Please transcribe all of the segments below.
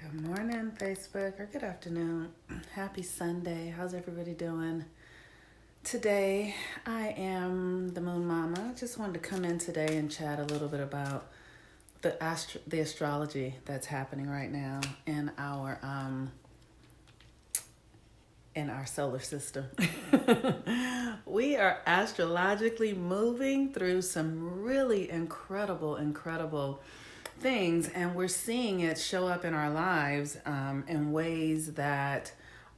Good morning, Facebook, or good afternoon. Happy Sunday. How's everybody doing? Today, I am the Moon Mama. Just wanted to come in today and chat a little bit about the astrology that's happening right now in our solar system. We are astrologically moving through some really incredible things, and we're seeing it show up in our lives in ways that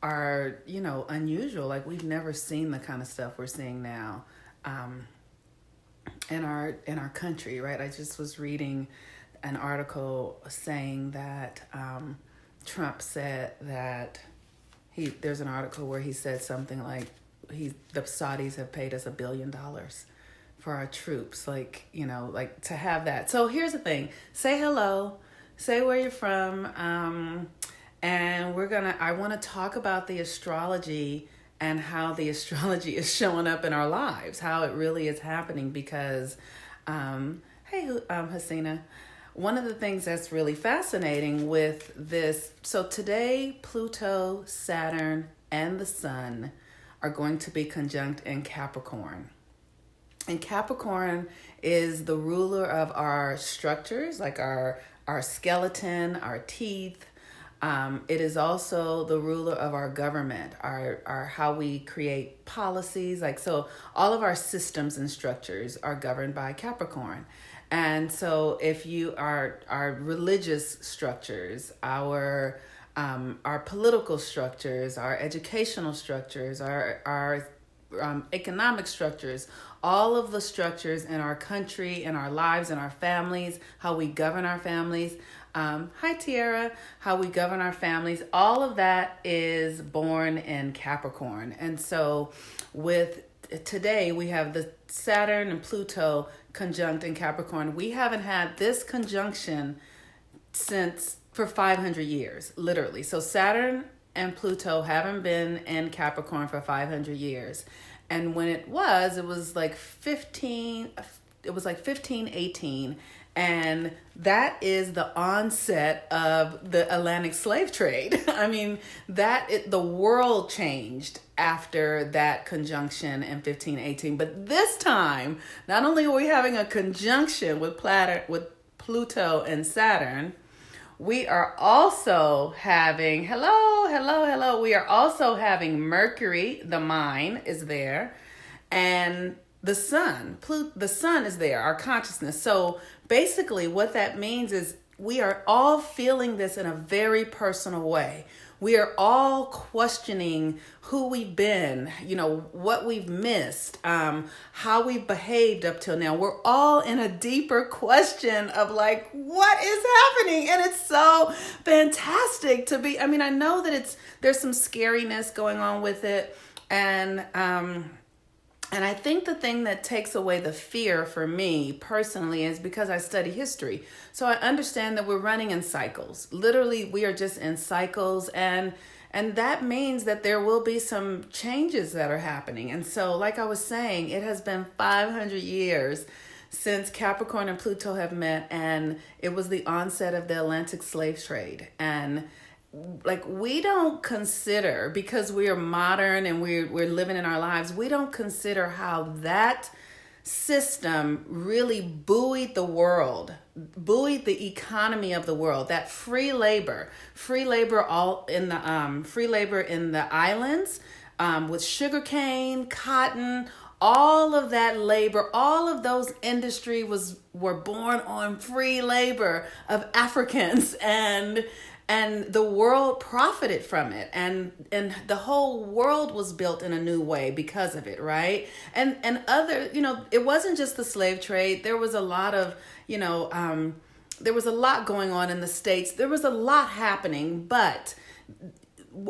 are unusual. Like, we've never seen the kind of stuff we're seeing now in our country, right? I just was reading an article saying that Trump said that there's an article where he said something like the Saudis have paid us $1 billion for our troops, like to have that. So here's the thing: say hello, say where you're from, and I want to talk about the astrology and how the astrology is showing up in our lives, how it really is happening. Because, hey, Hasina, one of the things that's really fascinating with this, so today Pluto, Saturn, and the Sun are going to be conjunct in Capricorn. And Capricorn is the ruler of our structures, like our skeleton, our teeth. It is also the ruler of our government, our how we create policies. Like, so all of our systems and structures are governed by Capricorn. And so if you are our religious structures, our political structures, our educational structures, our economic structures, all of the structures in our country, in our lives, in our families, how we govern our families. Hi, Tiara. How we govern our families. All of that is born in Capricorn. And so with today, we have the Saturn and Pluto conjunct in Capricorn. We haven't had this conjunction for 500 years, literally. So Saturn and Pluto haven't been in Capricorn for 500 years. And when it was like 1518. And that is the onset of the Atlantic slave trade. I mean, the world changed after that conjunction in 1518. But this time, not only are we having a conjunction with Pluto and Saturn, we are also having, hello. We are also having Mercury, the mind, is there. And the sun is there, our consciousness. So basically what that means is we are all feeling this in a very personal way. We are all questioning who we've been, what we've missed, how we've behaved up till now. We're all in a deeper question of like, what is happening? And it's so fantastic to be. I mean, I know that there's some scariness going on with it. And I think the thing that takes away the fear for me personally is because I study history. So I understand that we're running in cycles. Literally, we are just in cycles. And that means that there will be some changes that are happening. And so, like I was saying, it has been 500 years since Capricorn and Pluto have met. And it was the onset of the Atlantic slave trade. And like, we don't consider, because we are modern and we're living in our lives, we don't consider how that system really buoyed the world, buoyed the economy of the world. That free labor all in the free labor in the islands, with sugarcane, cotton, all of that labor, all of those industry were born on free labor of Africans, and the world profited from it, and the whole world was built in a new way because of it, right? And other, it wasn't just the slave trade. There was a lot of, there was a lot going on in the States. There was a lot happening, but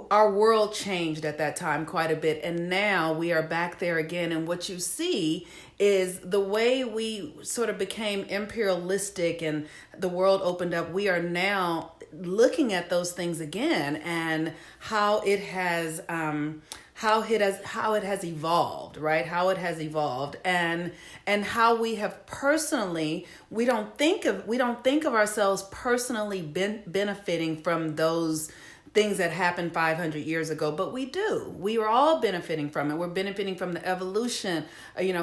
our world changed at that time quite a bit, and now we are back there again. And what you see is the way we sort of became imperialistic and the world opened up. We are now looking at those things again and how it has evolved, right? How it has evolved, and how we have personally, we don't think of ourselves personally benefiting from those things that happened 500 years ago, but we do. We are all benefiting from it. We're benefiting from the evolution,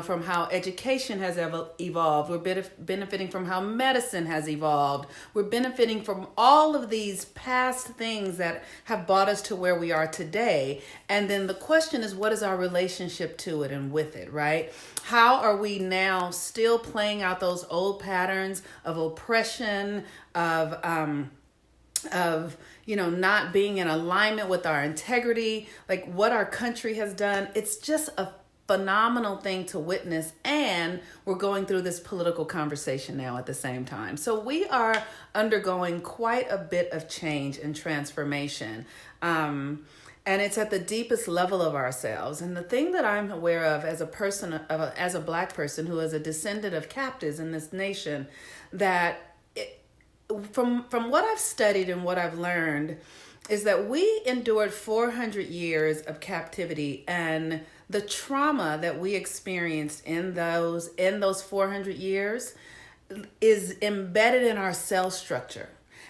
from how education has evolved. We're benefiting from how medicine has evolved. We're benefiting from all of these past things that have brought us to where we are today. And then the question is, what is our relationship to it and with it, right? How are we now still playing out those old patterns of oppression, of not being in alignment with our integrity, like what our country has done? It's just a phenomenal thing to witness. And we're going through this political conversation now at the same time. So we are undergoing quite a bit of change and transformation. And it's at the deepest level of ourselves. And the thing that I'm aware of as a person, as a Black person who is a descendant of captives in this nation, that from what I've studied and what I've learned is that we endured 400 years of captivity, and the trauma that we experienced in those 400 years is embedded in our cell structure.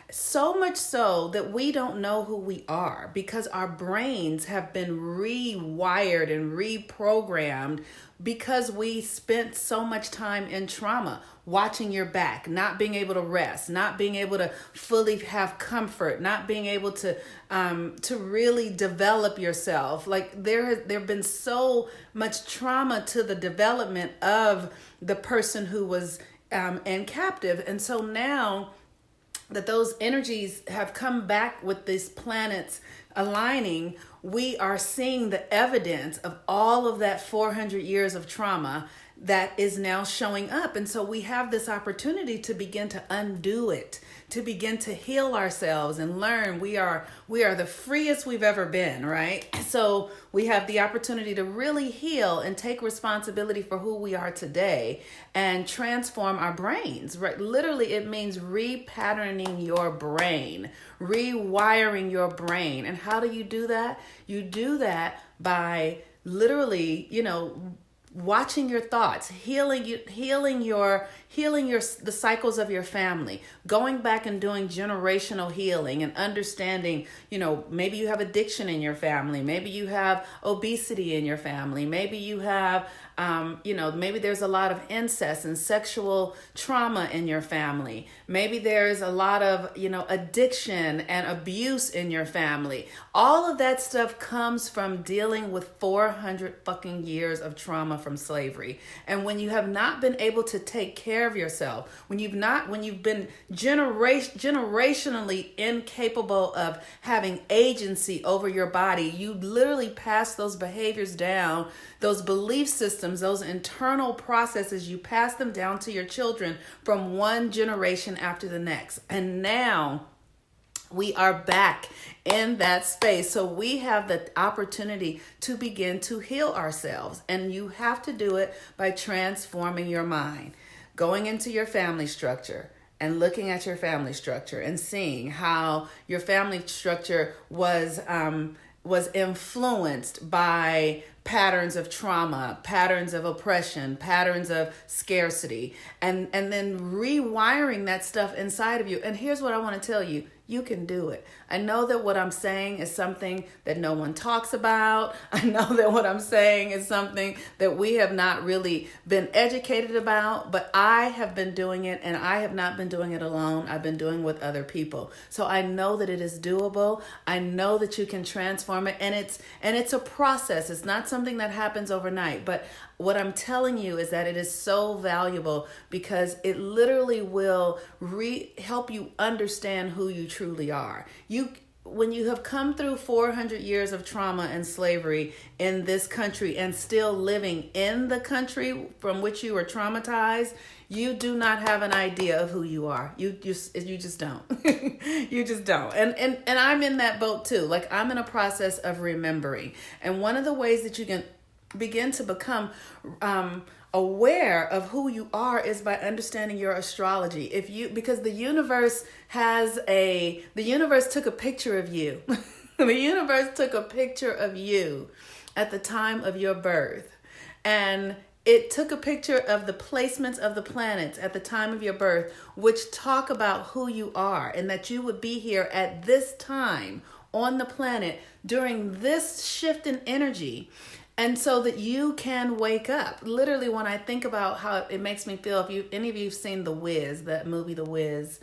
So much so that we don't know who we are because our brains have been rewired and reprogrammed because we spent so much time in trauma, watching your back, not being able to rest, not being able to fully have comfort, not being able to really develop yourself. Like there have been so much trauma to the development of the person who was in captive. And so now that those energies have come back with these planets aligning, we are seeing the evidence of all of that 400 years of trauma that is now showing up. And so we have this opportunity to begin to undo it, to begin to heal ourselves and learn we are the freest we've ever been, right? So we have the opportunity to really heal and take responsibility for who we are today and transform our brains, right? Literally, it means repatterning your brain, rewiring your brain. And how do you do that? You do that by literally, watching your thoughts, healing the cycles of your family, going back and doing generational healing and understanding, maybe you have addiction in your family, maybe you have obesity in your family, maybe you have maybe there's a lot of incest and sexual trauma in your family. Maybe there's a lot of, addiction and abuse in your family. All of that stuff comes from dealing with 400 fucking years of trauma from slavery. And when you have not been able to take care of yourself, when you've been generationally incapable of having agency over your body, you literally pass those behaviors down, those belief systems, those internal processes, you pass them down to your children from one generation after the next. And now we are back in that space. So we have the opportunity to begin to heal ourselves. And you have to do it by transforming your mind, going into your family structure and looking at your family structure and seeing how your family structure was influenced by patterns of trauma, patterns of oppression, patterns of scarcity, and then rewiring that stuff inside of you. And here's what I want to tell you. You can do it. I know that what I'm saying is something that no one talks about. I know that what I'm saying is something that we have not really been educated about, but I have been doing it, and I have not been doing it alone. I've been doing it with other people. So I know that it is doable. I know that you can transform it, and it's a process. It's not something that happens overnight, but what I'm telling you is that it is so valuable because it literally will help you understand who you truly are. When you have come through 400 years of trauma and slavery in this country and still living in the country from which you were traumatized, you do not have an idea of who you are. You just don't. You just don't. And I'm in that boat too. Like, I'm in a process of remembering. And one of the ways that you can begin to become aware of who you are is by understanding your astrology. Because the universe took a picture of you. The universe took a picture of you at the time of your birth. And it took a picture of the placements of the planets at the time of your birth, which talk about who you are and that you would be here at this time on the planet during this shift in energy. And so that you can wake up. Literally, when I think about how it makes me feel, if any of you have seen The Wiz, that movie The Wiz,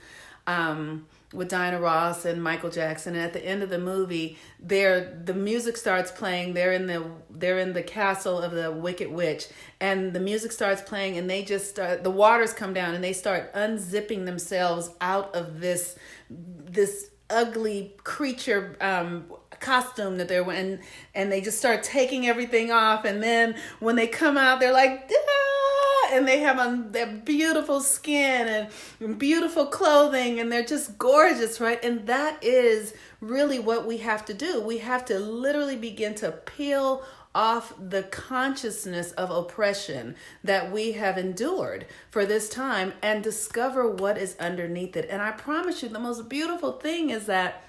with Diana Ross and Michael Jackson, and at the end of the movie, the music starts playing. They're in the castle of the Wicked Witch, and the music starts playing, and they just start, the waters come down, and they start unzipping themselves out of this ugly creature costume that they're wearing, and they just start taking everything off, and then when they come out, they're like, ah! And they have on their beautiful skin and beautiful clothing, and they're just gorgeous, right? And that is really what we have to do. We have to literally begin to peel off the consciousness of oppression that we have endured for this time and discover what is underneath it. And I promise you, the most beautiful thing is that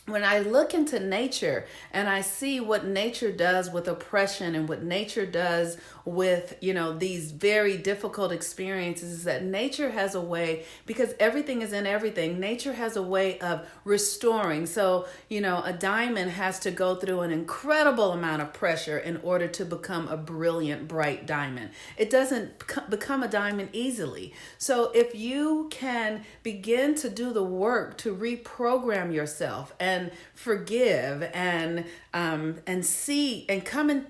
when I look into nature and I see what nature does with oppression and what nature does with, these very difficult experiences, is that nature has a way, because everything is in everything, nature has a way of restoring. So, a diamond has to go through an incredible amount of pressure in order to become a brilliant, bright diamond. It doesn't become a diamond easily. So if you can begin to do the work to reprogram yourself and forgive and see and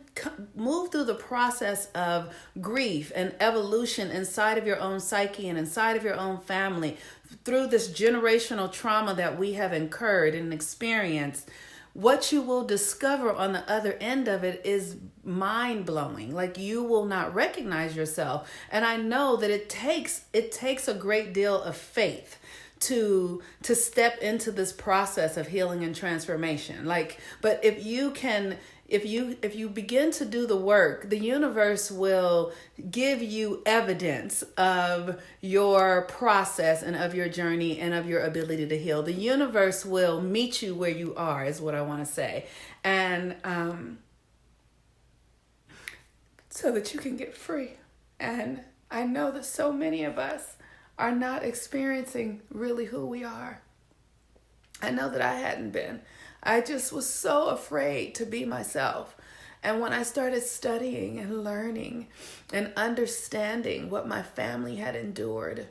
move through the process of grief and evolution inside of your own psyche and inside of your own family through this generational trauma that we have incurred and experienced, what you will discover on the other end of it is mind-blowing. Like, you will not recognize yourself. And I know that it takes a great deal of faith to step into this process of healing and transformation. But if you begin to do the work, the universe will give you evidence of your process and of your journey and of your ability to heal. The universe will meet you where you are, is what I want to say. And so that you can get free. And I know that so many of us are not experiencing really who we are. I know that I hadn't been. I just was so afraid to be myself. And when I started studying and learning and understanding what my family had endured,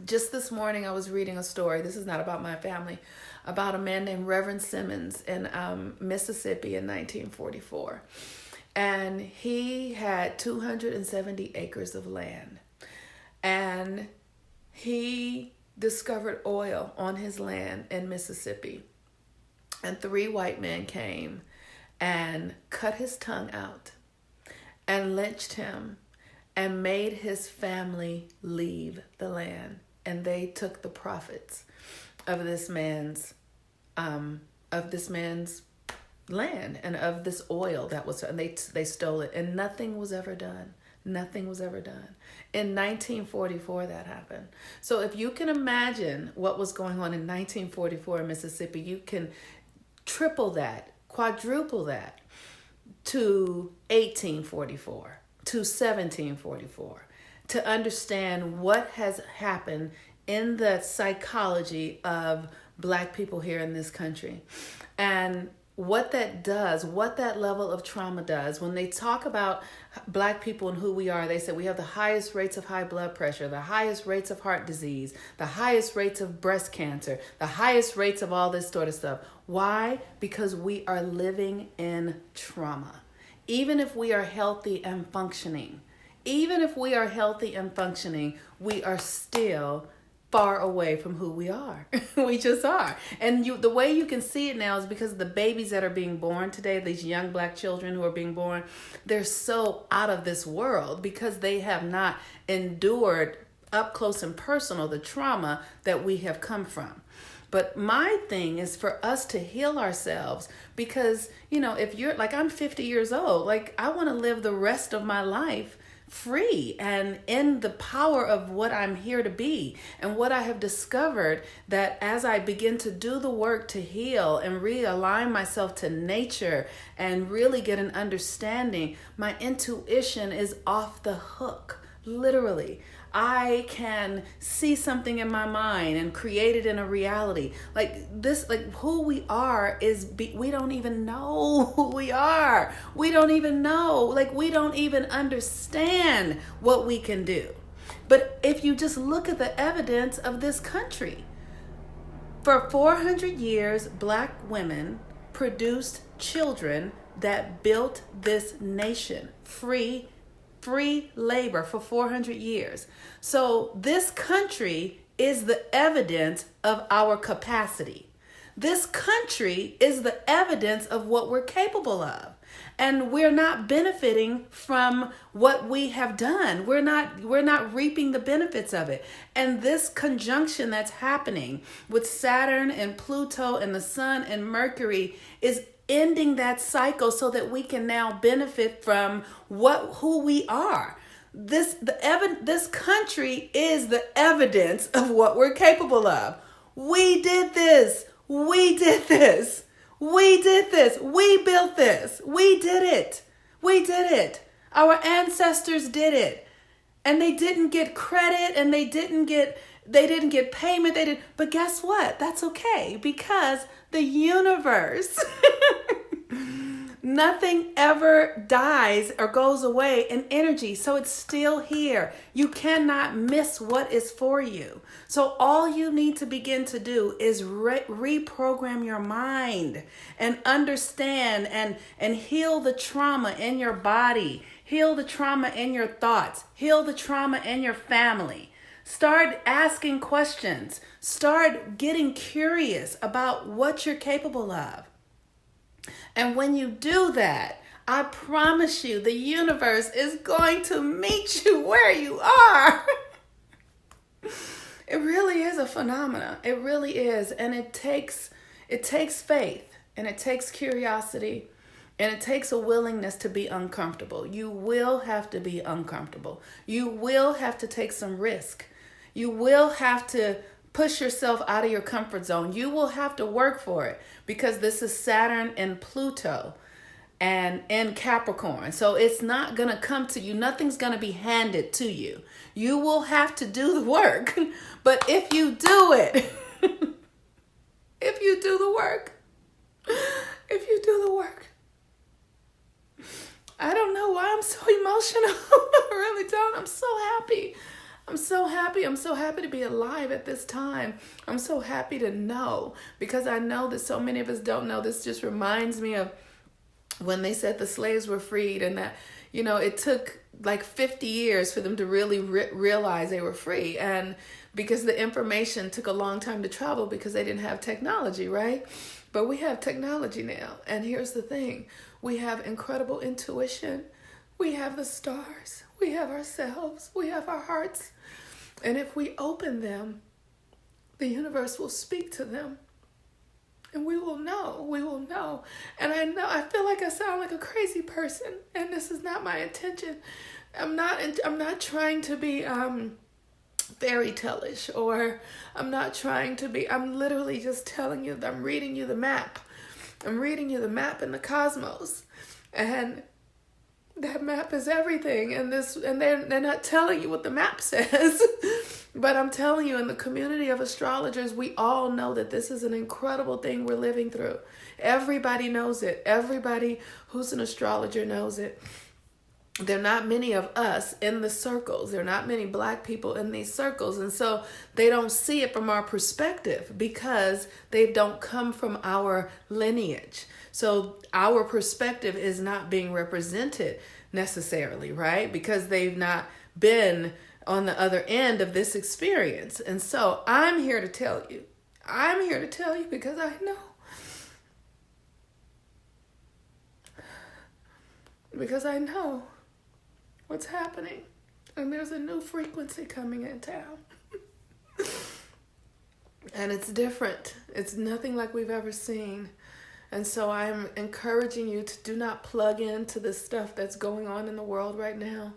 just this morning I was reading a story, this is not about my family, about a man named Reverend Simmons in Mississippi in 1944. And he had 270 acres of land. And he discovered oil on his land in Mississippi. And 3 white men came and cut his tongue out and lynched him and made his family leave the land. And they took the profits of this man's land and of this oil that was, and they stole it, and nothing was ever done. Nothing was ever done. In 1944, that happened. So if you can imagine what was going on in 1944 in Mississippi, you can triple that, quadruple that to 1844, to 1744, to understand what has happened in the psychology of Black people here in this country. And what that does, what that level of trauma does. When they talk about Black people and who we are, they say we have the highest rates of high blood pressure, the highest rates of heart disease, the highest rates of breast cancer, the highest rates of all this sort of stuff. Why? Because we are living in trauma. Even if we are healthy and functioning, we are still far away from who we are. We just are. And the way you can see it now is because the babies that are being born today, these young Black children who are being born, they're so out of this world because they have not endured up close and personal the trauma that we have come from. But my thing is for us to heal ourselves because, if you're like, I'm 50 years old, like I want to live the rest of my life free and in the power of what I'm here to be. And what I have discovered, that as I begin to do the work to heal and realign myself to nature and really get an understanding, my intuition is off the hook, literally. I can see something in my mind and create it in a reality. Like this, like who we are we don't even know who we are. We don't even know, like we don't even understand what we can do. But if you just look at the evidence of this country, for 400 years, Black women produced children that built this nation, free labor for 400 years. So this country is the evidence of our capacity. This country is the evidence of what we're capable of. And we're not benefiting from what we have done. We're not reaping the benefits of it. And this conjunction that's happening with Saturn and Pluto and the Sun and Mercury is ending that cycle so that we can now benefit from who we are. This country is the evidence of what we're capable of. We did this. We did this. We did this. We built this. We did it. We did it. Our ancestors did it. And they didn't get credit and they didn't get payment. But guess what? That's okay, because the universe nothing ever dies or goes away in energy. So it's still here. You cannot miss what is for you. So all you need to begin to do is reprogram your mind and understand and heal the trauma in your body, heal the trauma in your thoughts, heal the trauma in your family. Start asking questions. Start getting curious about what you're capable of. And when you do that, I promise you, the universe is going to meet you where you are. It really is a phenomenon. It really is. And it takes faith, and it takes curiosity, and it takes a willingness to be uncomfortable. You will have to be uncomfortable. You will have to take some risk. You will have to push yourself out of your comfort zone. You will have to work for it, because this is Saturn and Pluto and in Capricorn. So it's not going to come to you. Nothing's going to be handed to you. You will have to do the work. But if you do it, if you do the work, I don't know why I'm so emotional. I really don't. I'm so happy. I'm so happy. I'm so happy to be alive at this time. I'm so happy to know, because I know that so many of us don't know. This just reminds me of when they said the slaves were freed, and that, it took like 50 years for them to really realize they were free. And because the information took a long time to travel, because they didn't have technology, right? But we have technology now. And here's the thing. We have incredible intuition. We have the stars. We have ourselves. We have our hearts. And if we open them, the universe will speak to them. And we will know. And I feel like I sound like a crazy person, and this is not my intention. I'm not trying to be fairy tale-ish, or I'm not trying to be, I'm literally just telling you that I'm reading you the map. I'm reading you the map in the cosmos. And that map is everything. And they're not telling you what the map says. But I'm telling you, in the community of astrologers, we all know that this is an incredible thing we're living through. Everybody knows it. Everybody who's an astrologer knows it. There are not many of us in the circles. There are not many Black people in these circles. And so they don't see it from our perspective, because they don't come from our lineage. So our perspective is not being represented necessarily, right? Because they've not been on the other end of this experience. And so I'm here to tell you. I'm here to tell you because I know. Because I know what's happening. And there's a new frequency coming in town. And it's different. It's nothing like we've ever seen. And so I'm encouraging you to do not plug into the stuff that's going on in the world right now.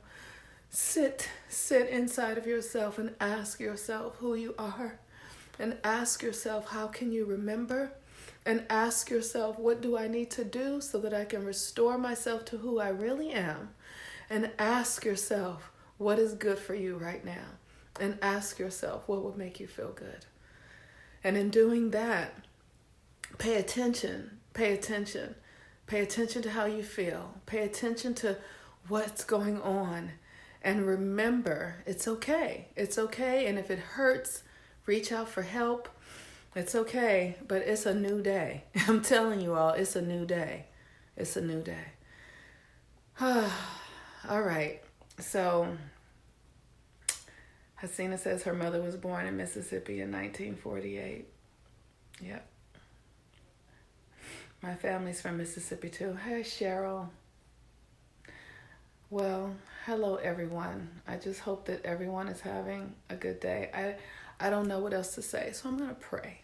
Sit inside of yourself and ask yourself who you are. And ask yourself, how can you remember? And ask yourself, what do I need to do so that I can restore myself to who I really am? And ask yourself, what is good for you right now? And ask yourself, what would make you feel good? And in doing that, pay attention to how you feel. Pay attention to what's going on. And remember, it's okay. It's okay. And if it hurts, reach out for help. It's okay, but it's a new day. I'm telling you all, it's a new day. It's a new day. All right. So Hasina says her mother was born in Mississippi in 1948. Yep. My family's from Mississippi too. Hey, Cheryl. Well, hello, everyone. I just hope that everyone is having a good day. I don't know what else to say, so I'm going to pray.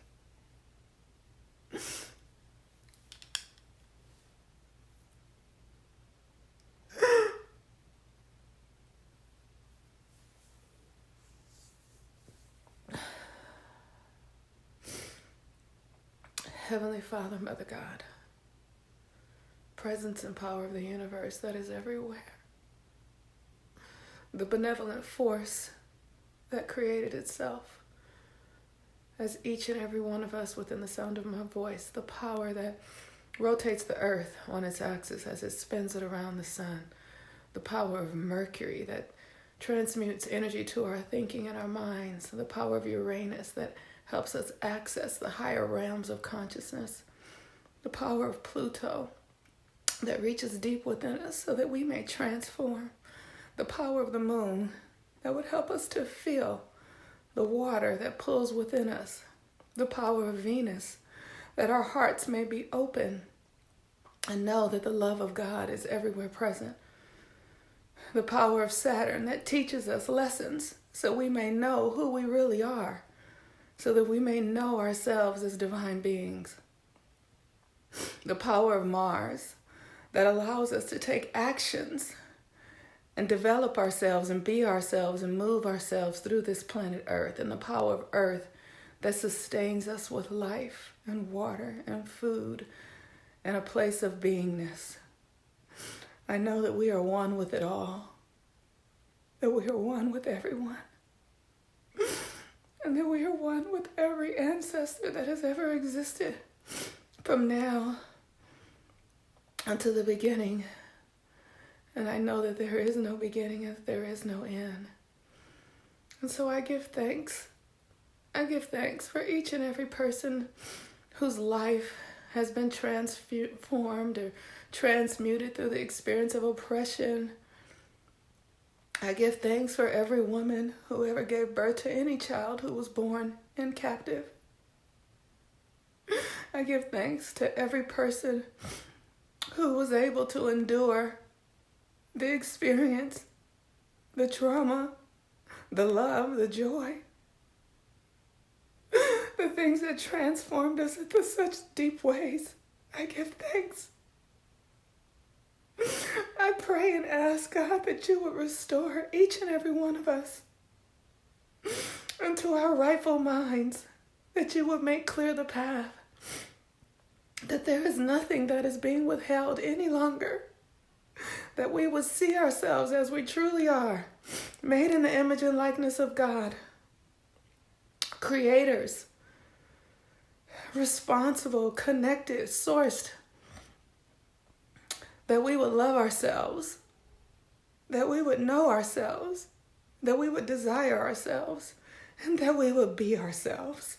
Heavenly Father, Mother God, presence and power of the universe that is everywhere, the benevolent force that created itself as each and every one of us within the sound of my voice, the power that rotates the earth on its axis as it spins it around the sun, the power of Mercury that transmutes energy to our thinking and our minds, the power of Uranus that helps us access the higher realms of consciousness, the power of Pluto that reaches deep within us so that we may transform, the power of the moon that would help us to feel the water that pulls within us, the power of Venus that our hearts may be open and know that the love of God is everywhere present, the power of Saturn that teaches us lessons so we may know who we really are, so that we may know ourselves as divine beings. The power of Mars that allows us to take actions and develop ourselves and be ourselves and move ourselves through this planet Earth, and the power of Earth that sustains us with life and water and food and a place of beingness. I know that we are one with it all, that we are one with everyone, and that we are one with every ancestor that has ever existed from now until the beginning. And I know that there is no beginning and there is no end. And so I give thanks. I give thanks for each and every person whose life has been transformed or transmuted through the experience of oppression. I give thanks for every woman who ever gave birth to any child who was born in captive. I give thanks to every person who was able to endure the experience, the trauma, the love, the joy, the things that transformed us into such deep ways. I give thanks. I pray and ask God that you would restore each and every one of us into our rightful minds, that you would make clear the path, that there is nothing that is being withheld any longer, that we would see ourselves as we truly are, made in the image and likeness of God, creators, responsible, connected, sourced, that we would love ourselves, that we would know ourselves, that we would desire ourselves, and that we would be ourselves.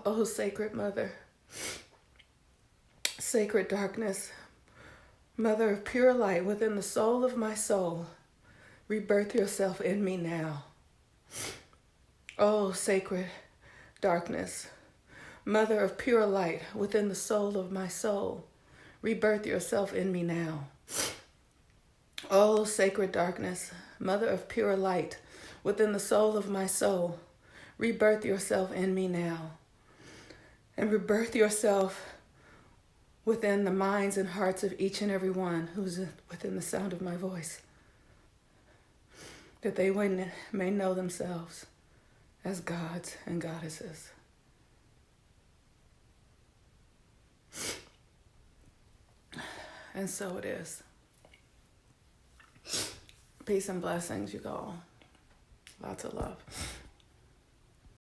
Oh, sacred mother, sacred darkness, mother of pure light within the soul of my soul, rebirth yourself in me now. Oh, sacred darkness, mother of pure light within the soul of my soul, Rebirth yourself in me now. Oh, sacred darkness, mother of pure light, within the soul of my soul, rebirth yourself in me now. And rebirth yourself within the minds and hearts of each and every one who's within the sound of my voice, that they may know themselves as gods and goddesses. And so it is. Peace and blessings, you all. Lots of love.